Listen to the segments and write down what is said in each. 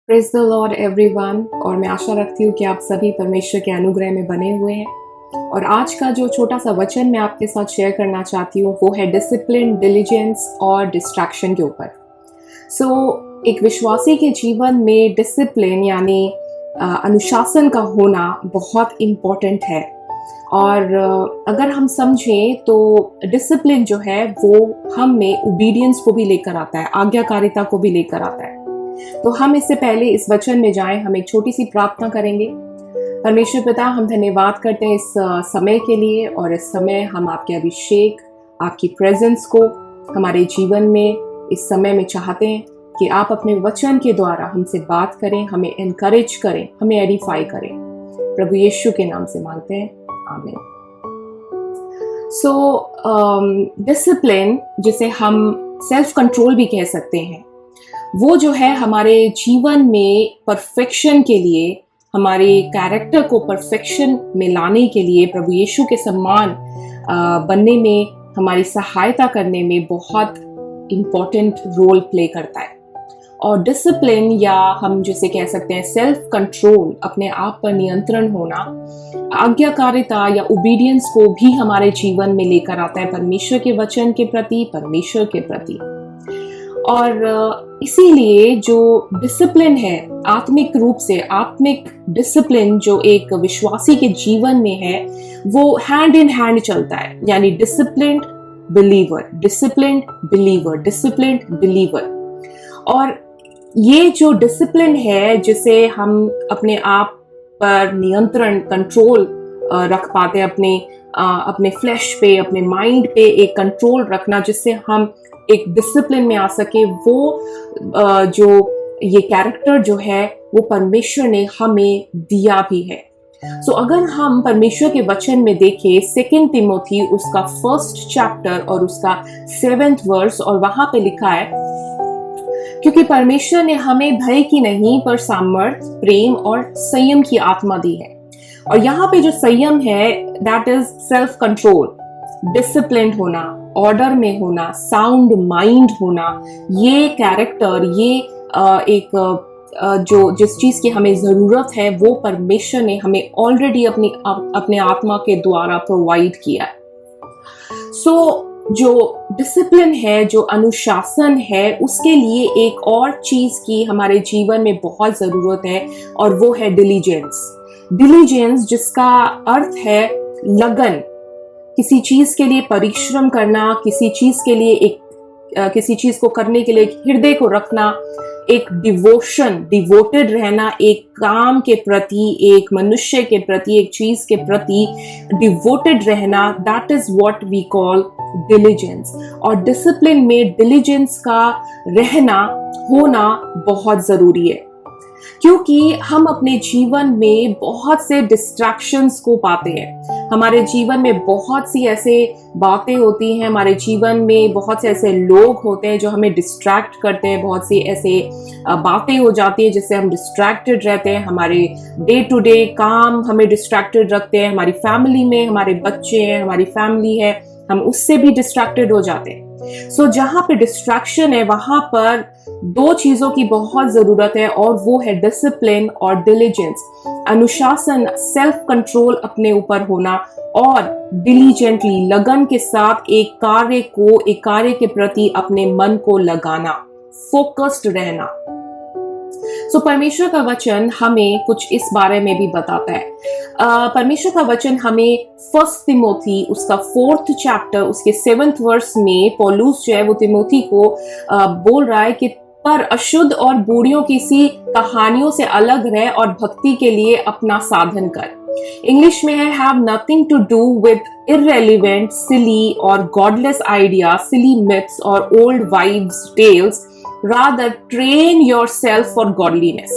Praise the Lord everyone. और मैं आशा रखती हूँ कि आप सभी परमेश्वर के अनुग्रह में बने हुए हैं। और आज का जो छोटा सा वचन मैं आपके साथ शेयर करना चाहती हूँ वो है डिसिप्लिन, डिलीजेंस और डिस्ट्रैक्शन के ऊपर। एक विश्वासी के जीवन में डिसिप्लिन यानी अनुशासन का होना बहुत इम्पोर्टेंट है। और अगर हम समझें तो डिसिप्लिन जो है वो हम में ओबीडियंस को भी लेकर आता है, आज्ञाकारिता को भी लेकर आता है। तो हम इससे पहले इस वचन में जाएं, हम एक छोटी सी प्रार्थना करेंगे। परमेश्वर पिता, हम धन्यवाद करते हैं इस समय के लिए, और इस समय हम आपके अभिषेक, आपकी प्रेजेंस को हमारे जीवन में इस समय में चाहते हैं कि आप अपने वचन के द्वारा हमसे बात करें, हमें एनकरेज करें, हमें एडिफाई करें। प्रभु यीशु के नाम से मांगते हैं, आमीन। डिसिप्लिन, जिसे हम सेल्फ कंट्रोल भी कह सकते हैं, वो जो है हमारे जीवन में परफेक्शन के लिए, हमारे कैरेक्टर को परफेक्शन में लाने के लिए, प्रभु यीशु के समान बनने में, हमारी सहायता करने में बहुत इम्पोर्टेंट रोल प्ले करता है। और डिसिप्लिन, या हम जिसे कह सकते हैं सेल्फ कंट्रोल, अपने आप पर नियंत्रण होना, आज्ञाकारिता या ओबीडियंस को भी हमारे जीवन में लेकर आता है परमेश्वर के वचन के प्रति, परमेश्वर के प्रति। और इसीलिए जो डिसिप्लिन है, आत्मिक रूप से आत्मिक डिसिप्लिन जो एक विश्वासी के जीवन में है, वो हैंड इन हैंड चलता है। यानी disciplined believer, disciplined believer, disciplined believer. और ये जो डिसिप्लिन है, जिसे हम अपने आप पर नियंत्रण, कंट्रोल रख पाते हैं, अपने फ्लैश पे, अपने माइंड पे एक कंट्रोल रखना, जिससे हम एक डिसिप्लिन में आ सके, वो जो ये कैरेक्टर जो है वो परमेश्वर ने हमें दिया भी है। अगर हम परमेश्वर के वचन में देखें 2 तिमोथी उसका 1 चैप्टर और उसका 7 वर्स, और वहां पे लिखा है, क्योंकि परमेश्वर ने हमें भय की नहीं पर सामर्थ, प्रेम और संयम की आत्मा दी है। और यहाँ पे जो संयम है, that is self control, discipline होना, ऑर्डर में होना, साउंड माइंड होना। ये कैरेक्टर, ये जो जिस चीज की हमें जरूरत है, वो परमेश्वर ने हमें ऑलरेडी अपने आत्मा के द्वारा प्रोवाइड किया है। जो डिसिप्लिन है, जो अनुशासन है, उसके लिए एक और चीज की हमारे जीवन में बहुत जरूरत है, और वो है डिलीजेंस। डिलीजेंस, जिसका अर्थ है लगन, किसी चीज के लिए परिश्रम करना, किसी चीज के लिए किसी चीज को करने के लिए एक हृदय को रखना, एक डिवोशन, डिवोटेड रहना, एक काम के प्रति, एक मनुष्य के प्रति, एक चीज के प्रति डिवोटेड रहना, that is what we call diligence. और डिसिप्लिन में डिलीजेंस का रहना, होना बहुत जरूरी है, क्योंकि हम अपने जीवन में बहुत से डिस्ट्रैक्शंस को पाते हैं। हमारे जीवन में बहुत सी ऐसे बातें होती हैं, हमारे जीवन में बहुत से ऐसे लोग होते हैं जो हमें डिस्ट्रैक्ट करते हैं, बहुत सी ऐसे बातें हो जाती है जिससे हम डिस्ट्रैक्टेड रहते हैं। हमारे डे टू डे काम हमें डिस्ट्रैक्टेड रखते हैं, हमारी फैमिली में हमारे बच्चे हैं, हमारी फैमिली है, हम उससे भी डिस्ट्रैक्टेड हो जाते हैं। जहां पे डिस्ट्रैक्शन है, वहां पर 2 चीजों की बहुत जरूरत है, और वो है डिसिप्लिन और डिलीजेंस। अनुशासन, सेल्फ कंट्रोल अपने ऊपर होना, और डिलीजेंटली, लगन के साथ एक कार्य के प्रति अपने मन को लगाना, फोकस्ड रहना। परमेश्वर का वचन हमें कुछ इस बारे में भी बताता है। परमेश्वर का वचन हमें 1 तिमोथी उसका 4th चैप्टर उसके 7th वर्स में पौलुस जो है वो तिमोथी को बोल रहा है कि पर अशुद्ध और बूढ़ियों की सी कहानियों से अलग रह और भक्ति के लिए अपना साधन कर। इंग्लिश में है, have nothing to do with irrelevant, silly और गॉडलेस आइडिया, सिली मिथ्स और old wives tales, rather train yourself for godliness।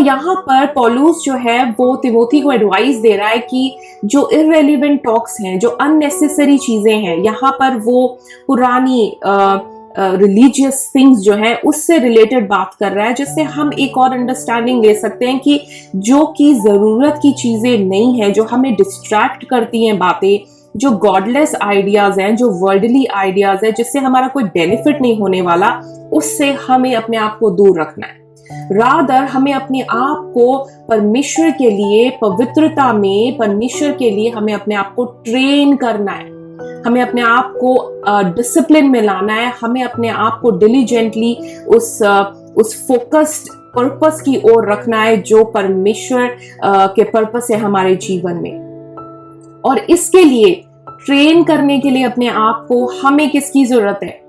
यहाँ पर पौलुस जो है वो तिमोथी को एडवाइस दे रहा है कि जो इररेलेवेंट टॉक्स हैं, जो अननेसेसरी चीजें हैं, यहाँ पर वो पुरानी रिलीजियस थिंग्स जो है उससे रिलेटेड बात कर रहा है, जिससे हम एक और अंडरस्टैंडिंग ले सकते हैं कि जो कि जरूरत की चीजें नहीं है, जो हमें डिस्ट्रैक्ट करती हैं बातें, जो गॉडलेस आइडियाज हैं, जो वर्ल्डली आइडियाज है, जिससे हमारा कोई बेनिफिट नहीं होने वाला, उससे हमें अपने आप को दूर रखना है। रादर हमें अपने आप को परमेश्वर के लिए पवित्रता में, परमेश्वर के लिए हमें अपने आप को ट्रेन करना है, हमें अपने आप को डिसिप्लिन में लाना है, हमें अपने आप को डिलीजेंटली उस फोकस्ड पर्पस की ओर रखना है जो परमेश्वर के पर्पस है हमारे जीवन में। और इसके लिए ट्रेन करने के लिए अपने आप को हमें किसकी जरूरत है?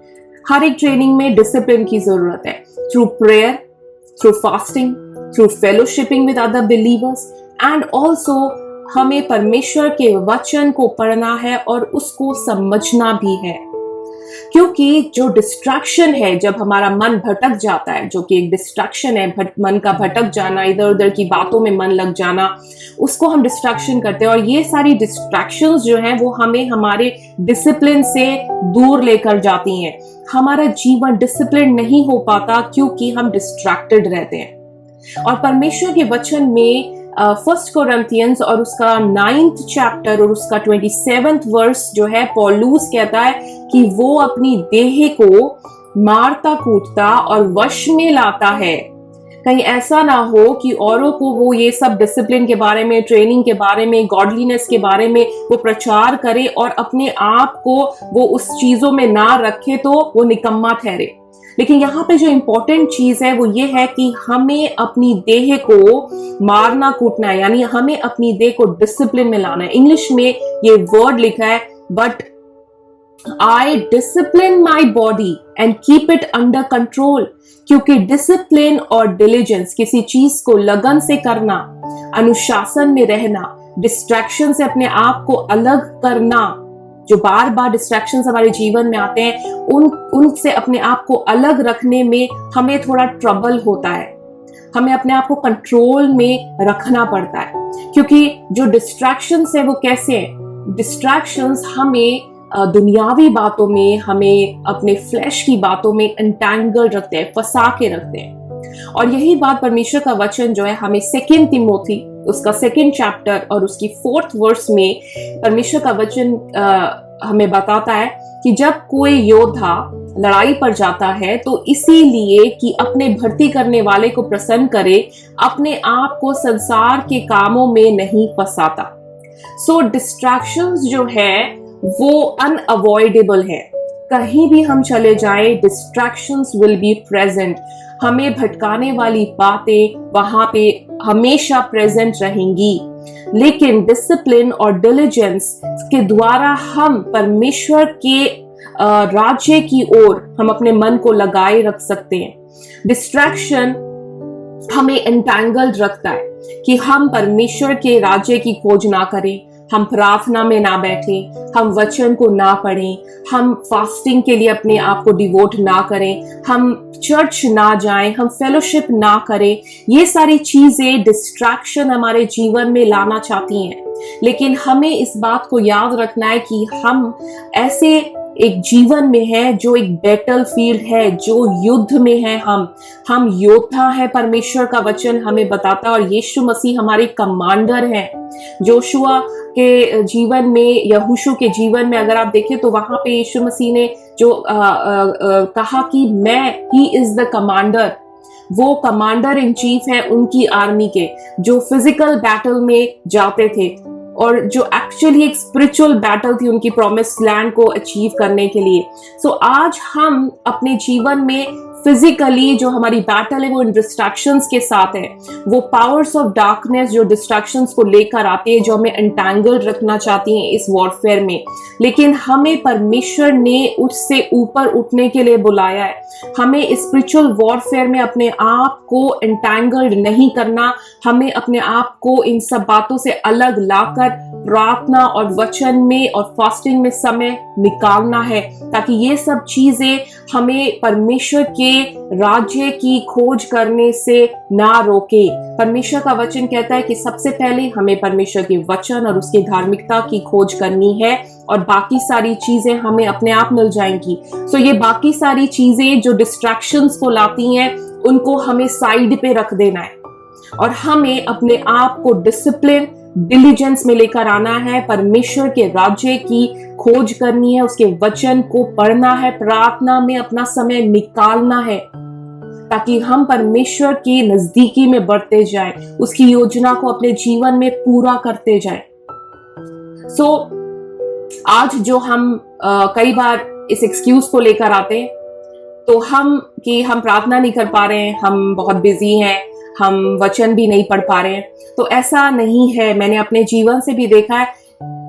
हर एक ट्रेनिंग में डिसिप्लिन की जरूरत है, through prayer, through fasting, through fellowshipping with other believers, and also हमें परमेश्वर के वचन को पढ़ना है और उसको समझना भी है। क्योंकि जो डिस्ट्रैक्शन है, जब हमारा मन भटक जाता है, जो कि एक डिस्ट्रैक्शन है, मन का भटक जाना, इधर उधर की बातों में मन लग जाना, उसको हम डिस्ट्रैक्शन करते हैं। और ये सारी डिस्ट्रैक्शंस जो हैं वो हमें हमारे डिसिप्लिन से दूर लेकर जाती हैं। हमारा जीवन डिसिप्लिन नहीं हो पाता क्योंकि हम डिस्ट्रैक्टेड रहते हैं। और परमेश्वर के वचन में फर्स्ट कोरिन्थियंस और उसका 9th चैप्टर और उसका 27th वर्स जो है, पौलुस कहता है कि वो अपनी देह को मारता कूटता और वश में लाता है। कहीं ऐसा ना हो कि औरों को वो ये सब डिसिप्लिन के बारे में, ट्रेनिंग के बारे में, गॉडलीनेस के बारे में वो प्रचार करे और अपने आप को वो उस चीजों में ना रखे तो वो निकम्मा ठहरे। लेकिन यहाँ पे जो इंपॉर्टेंट चीज है वो ये है कि हमें अपनी देह को मारना कूटना है, यानी हमें अपनी देह को डिसिप्लिन में लाना है। इंग्लिश में ये वर्ड लिखा है, but I discipline my body and keep it under control. क्योंकि डिसिप्लिन और डिलीजेंस, किसी चीज को लगन से करना, अनुशासन में रहना, डिस्ट्रैक्शन से अपने आप को अलग करना, जो बार बार डिस्ट्रैक्शंस हमारे जीवन में आते हैं, उनसे अपने आप को अलग रखने में हमें थोड़ा ट्रबल होता है। हमें अपने आप को कंट्रोल में रखना पड़ता है, क्योंकि जो डिस्ट्रैक्शंस है वो कैसे हैं? डिस्ट्रैक्शंस हमें दुनियावी बातों में, हमें अपने फ्लैश की बातों में एंटैंगल रखते हैं, फंसा के रखते हैं। और यही बात परमेश्वर का वचन जो है हमें 2 तिमोथी उसका 2nd चैप्टर और उसकी 4th वर्स में परमेश्वर का वचन हमें बताता है कि जब कोई योद्धा लड़ाई पर जाता है तो इसीलिए कि अपने भर्ती करने वाले को प्रसन्न करे, अपने आप को संसार के कामों में नहीं फंसाता। सो डिस्ट्रैक्शंस जो है वो अनअवॉइडेबल है। कहीं भी हम चले जाएं, डिस्ट्रैक्शंस विल बी प्रेजेंट। हमें भटकाने वाली बातें वहां पे हमेशा प्रेजेंट रहेंगी। लेकिन डिसिप्लिन और डिलीजेंस के द्वारा हम परमेश्वर के राज्य की ओर हम अपने मन को लगाए रख सकते हैं। डिस्ट्रैक्शन हमें एंटैंगल्ड रखता है कि हम परमेश्वर के राज्य की खोज ना करें, हम प्रार्थना में ना बैठें, हम वचन को ना पढ़ें, हम फास्टिंग के लिए अपने आप को डिवोट ना करें, हम चर्च ना जाएं, हम फेलोशिप ना करें। ये सारी चीजें डिस्ट्रैक्शन हमारे जीवन में लाना चाहती हैं। लेकिन हमें इस बात को याद रखना है कि हम ऐसे एक जीवन में है जो एक बैटल फील्ड है, जो युद्ध में है। हम योद्धा है, परमेश्वर का वचन हमें बताता है। और यीशु मसीह हमारे कमांडर हैं। जोशुआ के जीवन में, यहोशू के जीवन में अगर आप देखें तो वहां पे यीशु मसीह ने जो कहा कि ही इज द कमांडर, वो कमांडर इन चीफ है उनकी आर्मी के, जो फिजिकल बैटल में जाते थे और जो एक्चुअली एक स्पिरिचुअल बैटल थी उनकी प्रॉमिस लैंड को अचीव करने के लिए। सो आज हम अपने जीवन में फिजिकली जो हमारी बैटल है वो इन डिस्ट्रैक्शंस के साथ है। वो पावर्स ऑफ डार्कनेस जो डिस्ट्रैक्शंस को लेकर आती है, जो हमें एंटैंगल्ड रखना चाहती हैं इस वॉरफेयर में। लेकिन हमें परमेश्वर ने उससे ऊपर उठने के लिए बुलाया है। हमें स्पिरिचुअल वॉरफेयर में अपने आप को एंटैंगल्ड नहीं करना, हमें अपने आप को इन सब बातों से अलग लाकर प्रार्थना और वचन में और फास्टिंग में समय निकालना है, ताकि ये सब चीजें हमें परमेश्वर के राज्य की खोज करने से ना रोके। परमेश्वर का वचन कहता है कि सबसे पहले हमें परमेश्वर के वचन और उसकी धार्मिकता की खोज करनी है और बाकी सारी चीजें हमें अपने आप मिल जाएंगी। सो ये बाकी सारी चीजें जो डिस्ट्रैक्शंस को लाती हैं उनको हमें साइड पे रख देना है और हमें अपने आप को डिसिप्लिन, डिलीजेंस में लेकर आना है। परमेश्वर के राज्य की खोज करनी है, उसके वचन को पढ़ना है, प्रार्थना में अपना समय निकालना है। ताकि हम परमेश्वर की नजदीकी में बढ़ते जाएं, उसकी योजना को अपने जीवन में पूरा करते जाएं। सो आज जो हम कई बार इस एक्सक्यूज को लेकर आते हैं तो हम प्रार्थना नहीं कर पा रहे हैं, हम बहुत बिजी हैं, हम वचन भी नहीं पढ़ पा रहे हैं, तो ऐसा नहीं है। मैंने अपने जीवन से भी देखा है,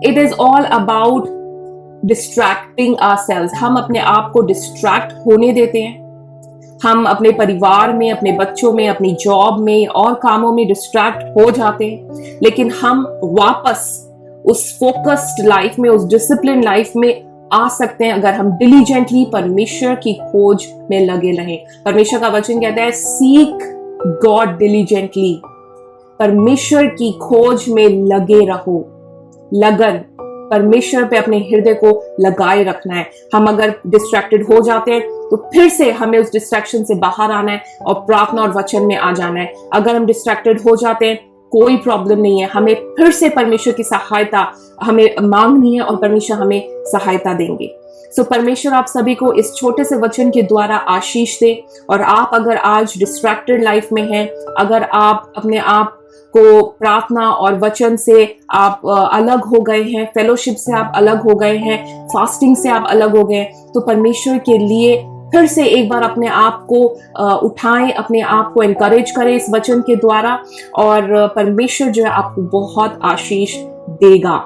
it is all about distracting ourselves. हम अपने आप को डिस्ट्रैक्ट होने देते हैं, हम अपने परिवार में, अपने बच्चों में, अपनी जॉब में और कामों में डिस्ट्रैक्ट हो जाते हैं, लेकिन हम वापस उस फोकस्ड लाइफ में, उस डिसिप्लिन लाइफ में आ सकते हैं अगर हम डिलीजेंटली परमेश्वर की खोज में लगे रहें। परमेश्वर का वचन कहता है, सीक गॉड डिलीजेंटली, परमेश्वर की खोज में लगे रहो। लगन, परमेश्वर पे अपने हृदय को लगाए रखना है। हम अगर डिस्ट्रैक्टेड हो जाते हैं तो फिर से हमें उस डिस्ट्रैक्शन से बाहर आना है और प्रार्थना और वचन में आ जाना है। अगर हम डिस्ट्रैक्टेड हो जाते हैं, कोई प्रॉब्लम नहीं है, हमें फिर से परमेश्वर की सहायता हमें मांगनी है और परमेश्वर हमें सहायता देंगे। सो परमेश्वर आप सभी को इस छोटे से वचन के द्वारा आशीष दे। और आप अगर आज डिस्ट्रैक्टेड लाइफ में हैं, अगर आप अपने आप को प्रार्थना और वचन से आप अलग हो गए हैं, फेलोशिप से आप अलग हो गए हैं, फास्टिंग से आप अलग हो गए, तो परमेश्वर के लिए फिर से एक बार अपने आप को उठाएं, अपने आप को एनकरेज करें इस वचन के द्वारा, और परमेश्वर जो है आपको बहुत आशीष देगा।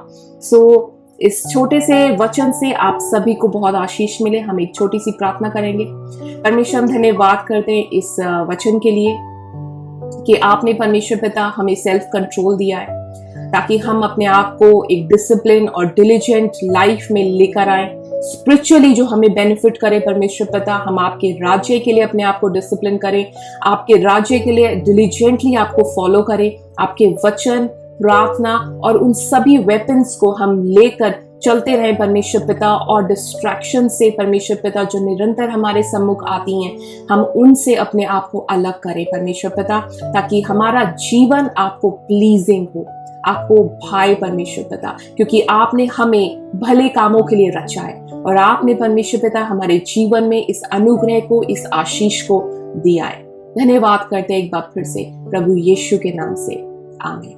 सो इस छोटे से वचन से आप सभी को बहुत आशीष मिले। हम एक छोटी सी प्रार्थना करेंगे। परमेश्वर, हम धन्यवाद करते हैं इस वचन के लिए कि आपने परमेश्वर पिता हमें सेल्फ कंट्रोल दिया है, ताकि हम अपने आप को एक डिसिप्लिन और डिलीजेंट लाइफ में लेकर आए, स्पिरिचुअली जो हमें बेनिफिट करे। परमेश्वर पिता, हम आपके राज्य के लिए अपने आप को डिसिप्लिन करें, आपके राज्य के लिए डिलीजेंटली आपको फॉलो करें, आपके वचन, प्रार्थना और उन सभी वेपन्स को हम लेकर चलते रहें परमेश्वर पिता। और डिस्ट्रैक्शन से परमेश्वर पिता जो निरंतर हमारे सम्मुख आती हैं, हम उनसे अपने आप को अलग करें परमेश्वर पिता, ताकि हमारा जीवन आपको प्लीजिंग हो, आपको भाए परमेश्वर पिता, क्योंकि आपने हमें भले कामों के लिए रचा है और आपने परमेश्वर पिता हमारे जीवन में इस अनुग्रह को, इस आशीष को दिया है। धन्यवाद करते हैं एक बार फिर से प्रभु यीशु के नाम से, आमीन।